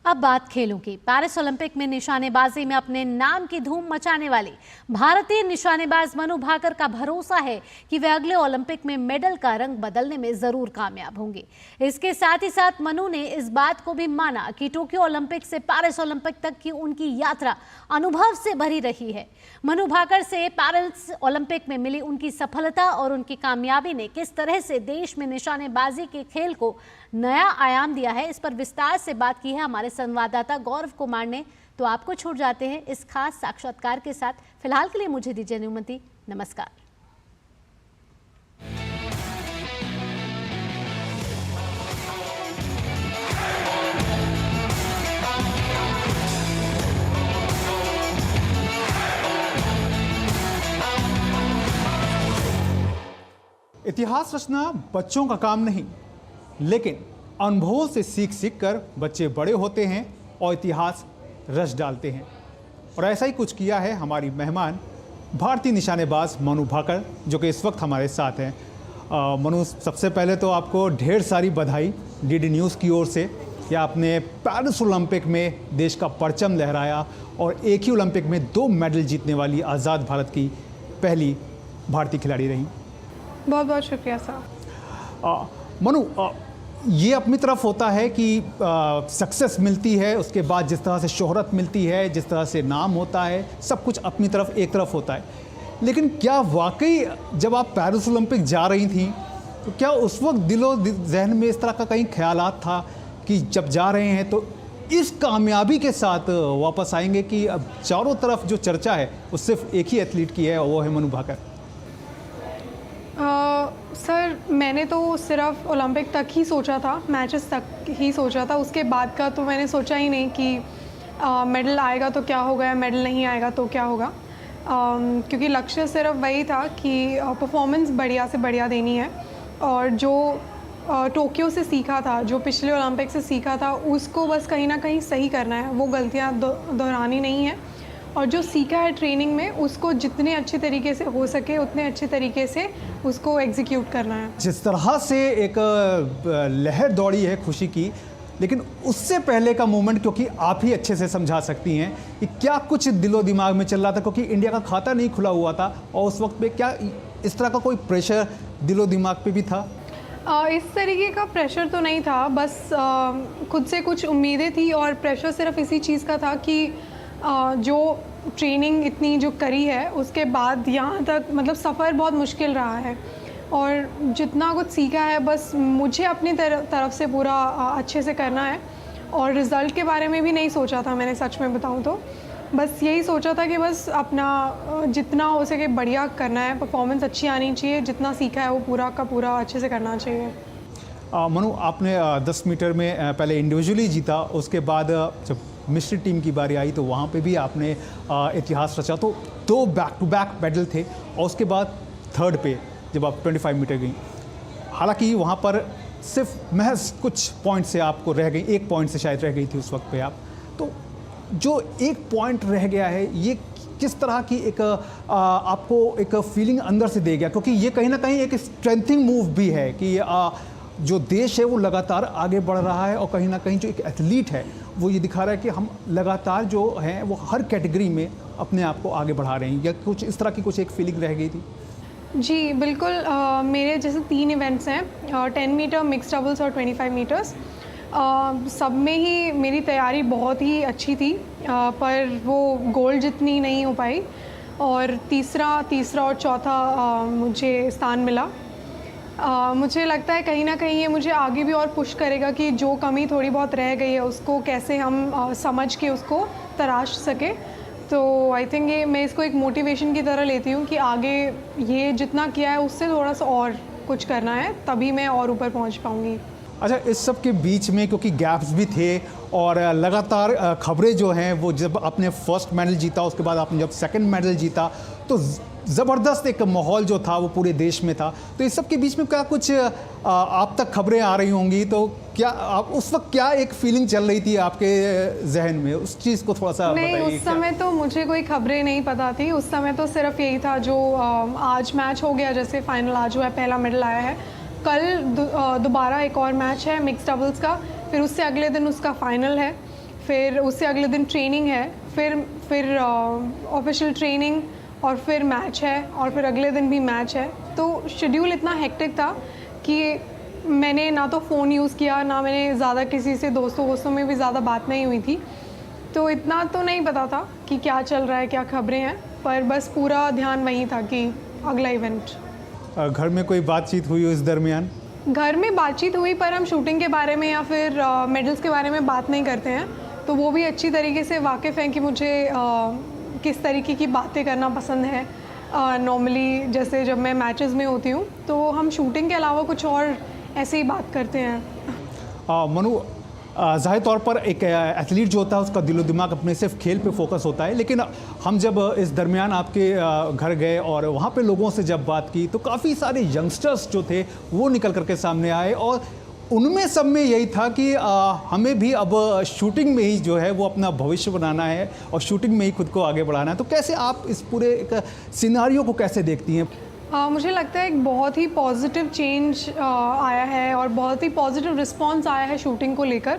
अब बात खेलों की। पेरिस ओलंपिक में निशानेबाजी में अपने नाम की धूम मचाने वाली भारतीय निशानेबाज मनु भाकर का भरोसा है कि वे अगले ओलंपिक में मेडल का रंग बदलने में जरूर कामयाब होंगे। इसके साथ ही साथ मनु ने इस बात को भी माना कि टोक्यो ओलंपिक से पेरिस ओलंपिक तक की उनकी यात्रा अनुभव से भरी रही है। मनु भाकर से पेरिस ओलंपिक में मिली उनकी सफलता और उनकी कामयाबी ने किस तरह से देश में निशानेबाजी के खेल को नया आयाम दिया है, इस पर विस्तार से बात की है हमारे संवाददाता गौरव कुमार ने। तो आपको छूट जाते हैं इस खास साक्षात्कार के साथ। फिलहाल के लिए मुझे दीजिए अनुमति। नमस्कार। इतिहास रचना बच्चों का काम नहीं, लेकिन अनुभवों से सीख सीख कर बच्चे बड़े होते हैं और इतिहास रच डालते हैं। और ऐसा ही कुछ किया है हमारी मेहमान भारतीय निशानेबाज मनु भाकर, जो कि इस वक्त हमारे साथ हैं। मनु, सबसे पहले तो आपको ढेर सारी बधाई डीडी न्यूज़ की ओर से कि आपने पेरिस ओलंपिक में देश का परचम लहराया और एक ही ओलंपिक में 2 मेडल जीतने वाली आज़ाद भारत की पहली भारतीय खिलाड़ी रही। बहुत बहुत शुक्रिया साहब। मनु, ये अपनी तरफ होता है कि सक्सेस मिलती है, उसके बाद जिस तरह से शोहरत मिलती है, जिस तरह से नाम होता है, सब कुछ अपनी तरफ एक तरफ होता है। लेकिन क्या वाकई जब आप पेरिस ओलंपिक जा रही थी तो क्या उस वक्त दिलो जहन में इस तरह का कहीं ख्यालात था कि जब जा रहे हैं तो इस कामयाबी के साथ वापस आएंगे, कि अब चारों तरफ जो चर्चा है वो सिर्फ एक ही एथलीट की है और वो है मनु भाकर? सर, मैंने तो सिर्फ ओलंपिक तक ही सोचा था, मैचेस तक ही सोचा था। उसके बाद का तो मैंने सोचा ही नहीं कि मेडल आएगा तो क्या होगा या मेडल नहीं आएगा तो क्या होगा, क्योंकि लक्ष्य सिर्फ वही था कि परफॉर्मेंस बढ़िया से बढ़िया देनी है। और जो टोक्यो से सीखा था, जो पिछले ओलंपिक से सीखा था, उसको बस कहीं ना कहीं सही करना है, वो गलतियाँ दोहरानी नहीं है। और जो सीखा है ट्रेनिंग में, उसको जितने अच्छे तरीके से हो सके उतने अच्छे तरीके से उसको एग्जीक्यूट करना है। जिस तरह से एक लहर दौड़ी है खुशी की, लेकिन उससे पहले का मोमेंट क्योंकि आप ही अच्छे से समझा सकती हैं कि क्या कुछ दिलो दिमाग में चल रहा था, क्योंकि इंडिया का खाता नहीं खुला हुआ था और उस वक्त पे क्या इस तरह का कोई प्रेशर दिलो दिमाग पे भी था? इस तरीके का प्रेशर तो नहीं था, बस खुद से कुछ उम्मीदें थी। और प्रेशर सिर्फ इसी चीज़ का था कि जो ट्रेनिंग इतनी जो करी है उसके बाद यहाँ तक, मतलब सफ़र बहुत मुश्किल रहा है और जितना कुछ सीखा है बस मुझे अपनी तरफ से पूरा अच्छे से करना है। और रिज़ल्ट के बारे में भी नहीं सोचा था मैंने, सच में बताऊँ तो बस यही सोचा था कि बस अपना जितना हो सके बढ़िया करना है, परफॉर्मेंस अच्छी आनी चाहिए, जितना सीखा है वो पूरा का पूरा अच्छे से करना चाहिए। मनु, आपने 10 मीटर में पहले इंडिविजुअली जीता, उसके बाद जब मिश्रित टीम की बारी आई तो वहाँ पे भी आपने इतिहास रचा। तो 2 बैक टू बैक मेडल थे और उसके बाद 3rd पे जब आप 25 मीटर गई, हालांकि वहाँ पर सिर्फ महज कुछ पॉइंट से आपको रह गई, 1 पॉइंट से शायद रह गई थी उस वक्त पे आप। तो जो 1 पॉइंट रह गया है, ये किस तरह की एक आपको एक फीलिंग अंदर से दे गया? क्योंकि ये कहीं ना कहीं एक स्ट्रेंथिंग मूव भी है कि जो देश है वो लगातार आगे बढ़ रहा है और कहीं ना कहीं जो एक एथलीट है वो ये दिखा रहा है कि हम लगातार जो हैं वो हर कैटेगरी में अपने आप को आगे बढ़ा रहे हैं। या कुछ इस तरह की कुछ एक फीलिंग रह गई थी? जी बिल्कुल। मेरे जैसे 3 इवेंट्स हैं, 10 मीटर, मिक्स डबल्स और 25 मीटर्स। सब में ही मेरी तैयारी बहुत ही अच्छी थी, पर वो गोल्ड जितनी नहीं हो पाई। और तीसरा और चौथा मुझे स्थान मिला। मुझे लगता है कहीं ना कहीं ये मुझे आगे भी और पुश करेगा कि जो कमी थोड़ी बहुत रह गई है उसको कैसे हम समझ के उसको तराश सके। तो आई थिंक ये मैं इसको एक मोटिवेशन की तरह लेती हूँ कि आगे ये जितना किया है उससे थोड़ा सा और कुछ करना है, तभी मैं और ऊपर पहुँच पाऊँगी। अच्छा, इस सब के बीच में क्योंकि गैप्स भी थे और लगातार खबरें जो हैं वो, जब आपने 1st मेडल जीता उसके बाद आपने जब 2nd मेडल जीता तो ज़बरदस्त एक माहौल जो था वो पूरे देश में था। तो इस सब के बीच में क्या कुछ आप तक खबरें आ रही होंगी, तो क्या आप उस वक्त क्या एक फीलिंग चल रही थी आपके जहन में, उस चीज़ को थोड़ा सा बताइए। नहीं, उस समय तो मुझे कोई खबरें नहीं पता थी। उस समय तो सिर्फ यही था जो आज मैच हो गया, जैसे फाइनल आज हुआ है, पहला मेडल आया है, कल दोबारा एक और मैच है मिक्स डबल्स का, फिर उससे अगले दिन उसका फाइनल है, फिर उससे अगले दिन ट्रेनिंग है, फिर ऑफिशियल ट्रेनिंग और फिर मैच है और फिर अगले दिन भी मैच है। तो शेड्यूल इतना हेक्टिक था कि मैंने ना तो फ़ोन यूज़ किया, ना मैंने ज़्यादा किसी से दोस्तों में भी ज़्यादा बात नहीं हुई थी। तो इतना तो नहीं पता था कि क्या चल रहा है, क्या खबरें हैं, पर बस पूरा ध्यान वहीं था कि अगला इवेंट। घर में कोई बातचीत हुई इस दरमियान? घर में बातचीत हुई, पर हम शूटिंग के बारे में या फिर मेडल्स के बारे में बात नहीं करते हैं। तो वो भी अच्छी तरीके से वाकिफ़ हैं कि मुझे किस तरीके की बातें करना पसंद है। नॉर्मली जैसे जब मैं मैचेस में होती हूँ तो हम शूटिंग के अलावा कुछ और ऐसे ही बात करते हैं। मनु, ज़ाहिर तौर पर एक एथलीट जो होता है उसका दिलो दिमाग अपने सिर्फ खेल पे फोकस होता है, लेकिन हम जब इस दरमियान आपके घर गए और वहाँ पे लोगों से जब बात की तो काफ़ी सारे यंगस्टर्स जो थे वो निकल करके सामने आए और उनमें सब में यही था कि हमें भी अब शूटिंग में ही जो है वो अपना भविष्य बनाना है और शूटिंग में ही खुद को आगे बढ़ाना है। तो कैसे आप इस पूरे एक सिनारियो को कैसे देखती हैं? मुझे लगता है एक बहुत ही पॉजिटिव चेंज आया है और बहुत ही पॉजिटिव रिस्पांस आया है शूटिंग को लेकर।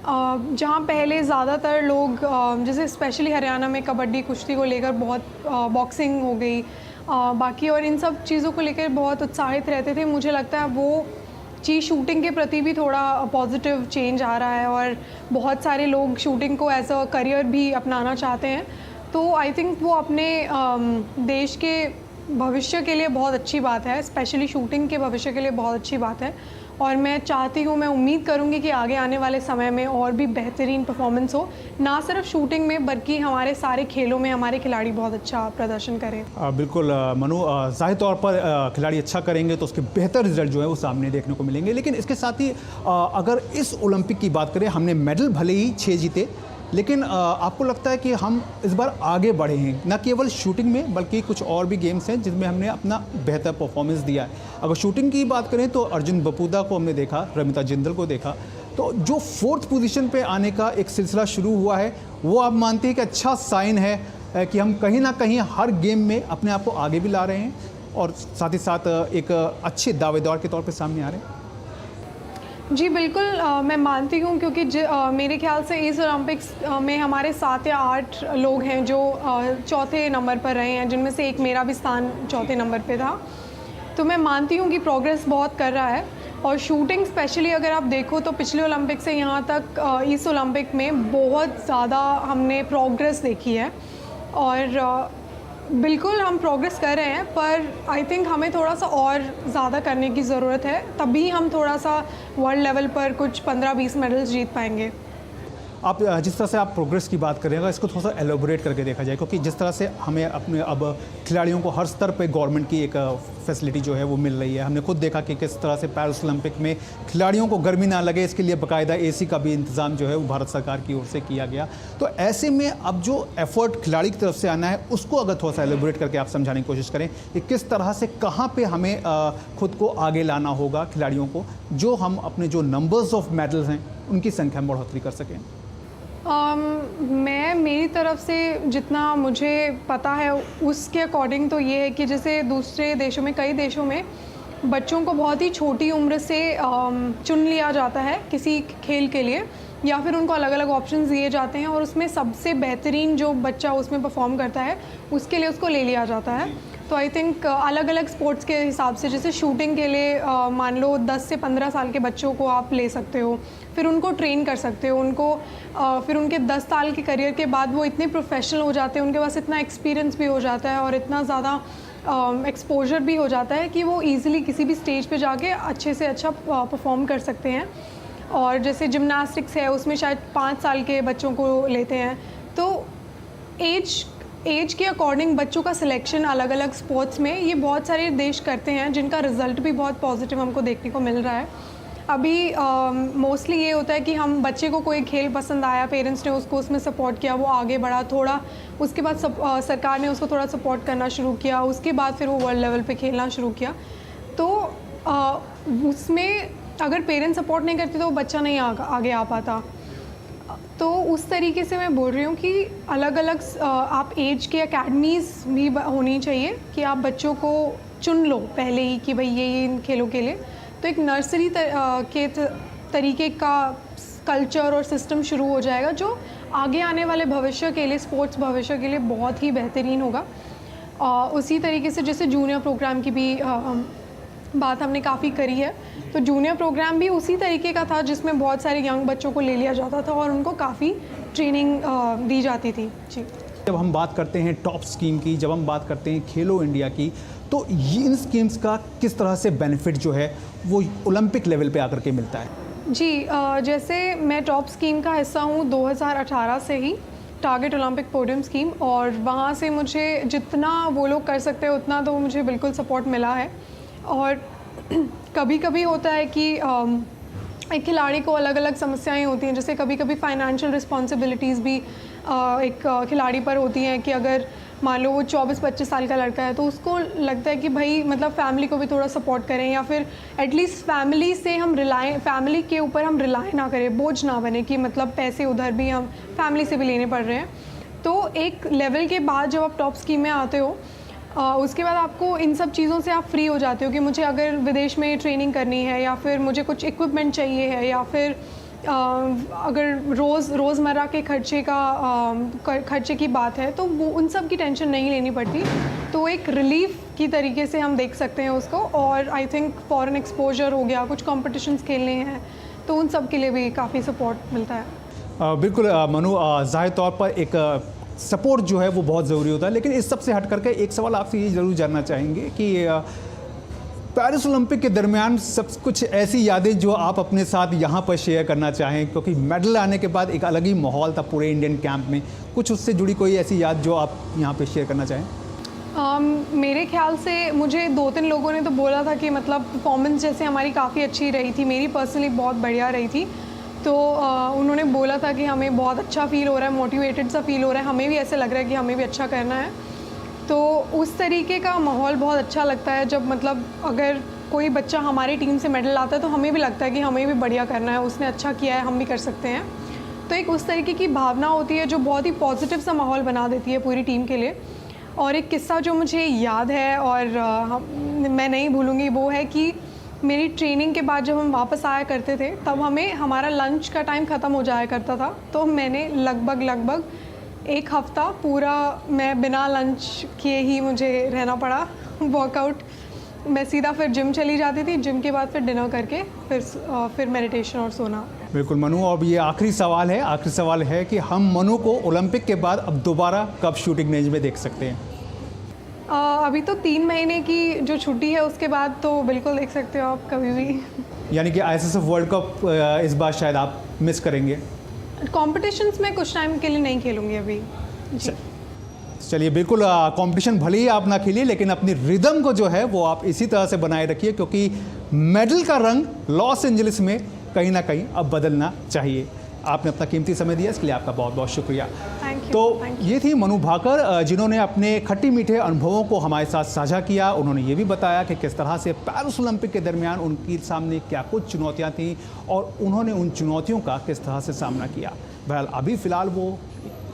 जहाँ पहले ज़्यादातर लोग जैसे स्पेशली हरियाणा में कबड्डी कुश्ती को लेकर बहुत, बॉक्सिंग हो गई, बाकी और इन सब चीज़ों को लेकर बहुत उत्साहित रहते थे। मुझे लगता है वो चीज़ शूटिंग के प्रति भी थोड़ा पॉजिटिव चेंज आ रहा है और बहुत सारे लोग शूटिंग को एज अ करियर भी अपनाना चाहते हैं। तो आई थिंक वो अपने देश के भविष्य के लिए बहुत अच्छी बात है, स्पेशली शूटिंग के भविष्य के लिए बहुत अच्छी बात है। और मैं चाहती हूँ, मैं उम्मीद करूँगी कि आगे आने वाले समय में और भी बेहतरीन परफॉर्मेंस हो, ना सिर्फ शूटिंग में बल्कि हमारे सारे खेलों में हमारे खिलाड़ी बहुत अच्छा प्रदर्शन करें। बिल्कुल मनु, ज़ाहिर तौर पर खिलाड़ी अच्छा करेंगे तो उसके बेहतर रिजल्ट जो है वो सामने देखने को मिलेंगे। लेकिन इसके साथ ही अगर इस ओलंपिक की बात करें, हमने मेडल भले ही 6 जीते, लेकिन आपको लगता है कि हम इस बार आगे बढ़े हैं, न केवल शूटिंग में बल्कि कुछ और भी गेम्स हैं जिनमें हमने अपना बेहतर परफॉर्मेंस दिया है। अगर शूटिंग की बात करें तो अर्जुन बपूदा को हमने देखा, रमिता जिंदल को देखा, तो जो 4th पोजीशन पे आने का एक सिलसिला शुरू हुआ है वो आप मानते हैं कि अच्छा साइन है कि हम कहीं ना कहीं हर गेम में अपने आप को आगे भी ला रहे हैं और साथ ही साथ एक अच्छे दावेदार के तौर पर सामने आ रहे हैं? जी बिल्कुल, मैं मानती हूँ, क्योंकि मेरे ख्याल से इस ओलंपिक्स में हमारे 7 या 8 लोग हैं जो 4थे नंबर पर रहे हैं, जिनमें से एक मेरा भी स्थान 4थे नंबर पे था। तो मैं मानती हूँ कि प्रोग्रेस बहुत कर रहा है। और शूटिंग स्पेशली अगर आप देखो तो पिछले ओलंपिक से यहाँ तक इस ओलंपिक में बहुत ज़्यादा हमने प्रोग्रेस देखी है और बिल्कुल हम प्रोग्रेस कर रहे हैं, पर आई थिंक हमें थोड़ा सा और ज़्यादा करने की ज़रूरत है, तभी हम थोड़ा सा वर्ल्ड लेवल पर कुछ 15-20 मेडल्स जीत पाएंगे। आप जिस तरह से आप प्रोग्रेस की बात कर रहे हैं, इसको थोड़ा सा एलोबरेट करके देखा जाए, क्योंकि जिस तरह से हमें अपने अब खिलाड़ियों को हर स्तर पे गवर्नमेंट की एक फैसिलिटी जो है वो मिल रही है। हमने खुद देखा कि किस तरह से पेरिस ओलंपिक में खिलाड़ियों को गर्मी ना लगे इसके लिए बाकायदा AC का भी इंतज़ाम जो है वो भारत सरकार की ओर से किया गया। तो ऐसे में अब जो एफर्ट खिलाड़ी की तरफ से आना है उसको अगर थोड़ा सा एलोबरेट करके आप समझाने की कोशिश करें कि किस तरह से कहाँ पर हमें खुद को आगे लाना होगा खिलाड़ियों को, जो हम अपने जो नंबर्स ऑफ मेडल्स हैं उनकी संख्या में बढ़ोतरी कर सकें। मैं मेरी तरफ से जितना मुझे पता है उसके अकॉर्डिंग तो ये है कि जैसे दूसरे देशों में, कई देशों में बच्चों को बहुत ही छोटी उम्र से चुन लिया जाता है किसी खेल के लिए, या फिर उनको अलग अलग ऑप्शंस दिए जाते हैं और उसमें सबसे बेहतरीन जो बच्चा उसमें परफॉर्म करता है उसके लिए उसको ले लिया जाता है। तो आई थिंक अलग अलग स्पोर्ट्स के हिसाब से, जैसे शूटिंग के लिए मान लो 10 से 15 साल के बच्चों को आप ले सकते हो, फिर उनको ट्रेन कर सकते हो, उनको फिर उनके 10 साल के करियर के बाद वो इतने प्रोफेशनल हो जाते हैं, उनके पास इतना एक्सपीरियंस भी हो जाता है और इतना ज़्यादा एक्सपोजर भी हो जाता है कि वो ईज़िली किसी भी स्टेज पे जाके अच्छे से अच्छा परफॉर्म कर सकते हैं। और जैसे जिम्नास्टिक्स है उसमें शायद 5 साल के बच्चों को लेते हैं। तो एज के अकॉर्डिंग बच्चों का सिलेक्शन अलग अलग स्पोर्ट्स में ये बहुत सारे देश करते हैं, जिनका रिज़ल्ट भी बहुत पॉजिटिव हमको देखने को मिल रहा है। अभी मोस्टली ये होता है कि हम बच्चे को कोई खेल पसंद आया, पेरेंट्स ने उसको उसमें सपोर्ट किया, वो आगे बढ़ा थोड़ा, उसके बाद सरकार ने उसको थोड़ा सपोर्ट करना शुरू किया, उसके बाद फिर वो वर्ल्ड लेवल पे खेलना शुरू किया। तो उसमें अगर पेरेंट्स सपोर्ट नहीं करते तो बच्चा नहीं आगे आ पाता। तो उस तरीके से मैं बोल रही हूँ कि अलग अलग आप एज के एकेडमीज़ भी होनी चाहिए कि आप बच्चों को चुन लो पहले ही कि भाई ये इन खेलों के लिए। तो एक नर्सरी के तरीके का कल्चर और सिस्टम शुरू हो जाएगा जो आगे आने वाले भविष्य के लिए, स्पोर्ट्स भविष्य के लिए बहुत ही बेहतरीन होगा। उसी तरीके से जैसे जूनियर प्रोग्राम की भी बात हमने काफ़ी करी है, तो जूनियर प्रोग्राम भी उसी तरीके का था जिसमें बहुत सारे यंग बच्चों को ले लिया जाता था और उनको काफ़ी ट्रेनिंग दी जाती थी। जी, जब हम बात करते हैं टॉप स्कीम की, जब हम बात करते हैं खेलो इंडिया की, तो इन स्कीम्स का किस तरह से बेनिफिट जो है वो ओलंपिक लेवल पे आकर के मिलता है? जी, जैसे मैं टॉप स्कीम का हिस्सा हूँ 2018 से ही, टारगेट ओलंपिक पोडियम स्कीम, और वहाँ से मुझे जितना वो लोग कर सकते हैं उतना तो मुझे बिल्कुल सपोर्ट मिला है। और कभी कभी होता है कि एक खिलाड़ी को अलग अलग समस्याएं होती हैं, जैसे कभी कभी फाइनेंशियल रिस्पॉन्सिबिलिटीज़ भी एक खिलाड़ी पर होती हैं कि अगर मान लो वो 24-25 साल का लड़का है तो उसको लगता है कि भाई मतलब फैमिली को भी थोड़ा सपोर्ट करें, या फिर एटलीस्ट फैमिली से हम फैमिली के ऊपर हम रिलाय ना करें, बोझ ना बने कि मतलब पैसे उधर भी हम फैमिली से भी लेने पड़ रहे हैं। तो एक लेवल के बाद जब आप टॉप स्कीम में आते हो उसके बाद आपको इन सब चीज़ों से आप फ्री हो जाते हो कि मुझे अगर विदेश में ट्रेनिंग करनी है, या फिर मुझे कुछ इक्विपमेंट चाहिए है, या फिर अगर रोज़मर्रा के खर्चे की बात है तो वो उन सब की टेंशन नहीं लेनी पड़ती। तो एक रिलीफ की तरीके से हम देख सकते हैं उसको। और आई थिंक फॉरेन एक्सपोजर हो गया, कुछ कॉम्पिटिशन्स खेलने हैं, तो उन सब के लिए भी काफ़ी सपोर्ट मिलता है। बिल्कुल मनु, ज़ाहिर तौर पर एक सपोर्ट जो है वो बहुत ज़रूरी होता है, लेकिन इस सब से हट करके एक सवाल आपसे ये ज़रूर जानना चाहेंगे कि पेरिस ओलंपिक के दरमियान सब कुछ ऐसी यादें जो आप अपने साथ यहाँ पर शेयर करना चाहें, क्योंकि मेडल आने के बाद एक अलग ही माहौल था पूरे इंडियन कैंप में, कुछ उससे जुड़ी कोई ऐसी याद जो आप यहाँ पे शेयर करना चाहें? मेरे ख्याल से मुझे 2-3 लोगों ने तो बोला था कि मतलब परफॉर्मेंस जैसे हमारी काफ़ी अच्छी रही थी, मेरी पर्सनली बहुत बढ़िया रही थी, तो उन्होंने बोला था कि हमें बहुत अच्छा फील हो रहा है, मोटिवेटेड सा फील हो रहा है, हमें भी ऐसे लग रहा है कि हमें भी अच्छा करना है। तो उस तरीके का माहौल बहुत अच्छा लगता है जब मतलब अगर कोई बच्चा हमारी टीम से मेडल लाता है तो हमें भी लगता है कि हमें भी बढ़िया करना है, उसने अच्छा किया है, हम भी कर सकते हैं। तो एक उस तरीके की भावना होती है जो बहुत ही पॉजिटिव सा माहौल बना देती है पूरी टीम के लिए। और एक किस्सा जो मुझे याद है और मैं नहीं भूलूँगी वो है कि मेरी ट्रेनिंग के बाद जब हम वापस आया करते थे तब हमें हमारा लंच का टाइम ख़त्म हो जाया करता था, तो मैंने लगभग 1 हफ़्ता पूरा मैं बिना लंच किए ही मुझे रहना पड़ा। वर्कआउट मैं सीधा फिर जिम चली जाती थी, जिम के बाद फिर डिनर करके फिर मेडिटेशन और सोना। बिल्कुल मनु, अब ये आखिरी सवाल है कि हम मनु को ओलंपिक के बाद अब दोबारा कब शूटिंग रेंज में देख सकते हैं? अभी तो 3 महीने की जो छुट्टी है उसके बाद तो बिल्कुल देख सकते हो आप कभी भी। यानी कि ISSF वर्ल्ड कप इस बार शायद आप मिस करेंगे? कॉम्पिटिशन्स में कुछ टाइम के लिए नहीं खेलूँगी अभी। चलिए, बिल्कुल कंपटीशन भले ही आप ना खेलिए, लेकिन अपनी रिदम को जो है वो आप इसी तरह से बनाए रखिए, क्योंकि मेडल का रंग लॉस एंजलिस में कहीं ना कहीं अब बदलना चाहिए। आपने अपना कीमती समय दिया, इसके लिए आपका बहुत बहुत शुक्रिया। तो ये थी मनु भाकर, जिन्होंने अपने खट्टी मीठे अनुभवों को हमारे साथ साझा किया। उन्होंने ये भी बताया कि किस तरह से पेरिस ओलंपिक के दरमियान उनके सामने क्या कुछ चुनौतियाँ थीं और उन्होंने उन चुनौतियों का किस तरह से सामना किया। बहरहाल अभी फ़िलहाल वो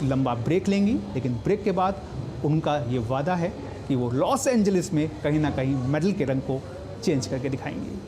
लंबा ब्रेक लेंगी, लेकिन ब्रेक के बाद उनका ये वादा है कि वो लॉस एंजलिस में कहीं ना कहीं मेडल के रंग को चेंज करके दिखाएंगी।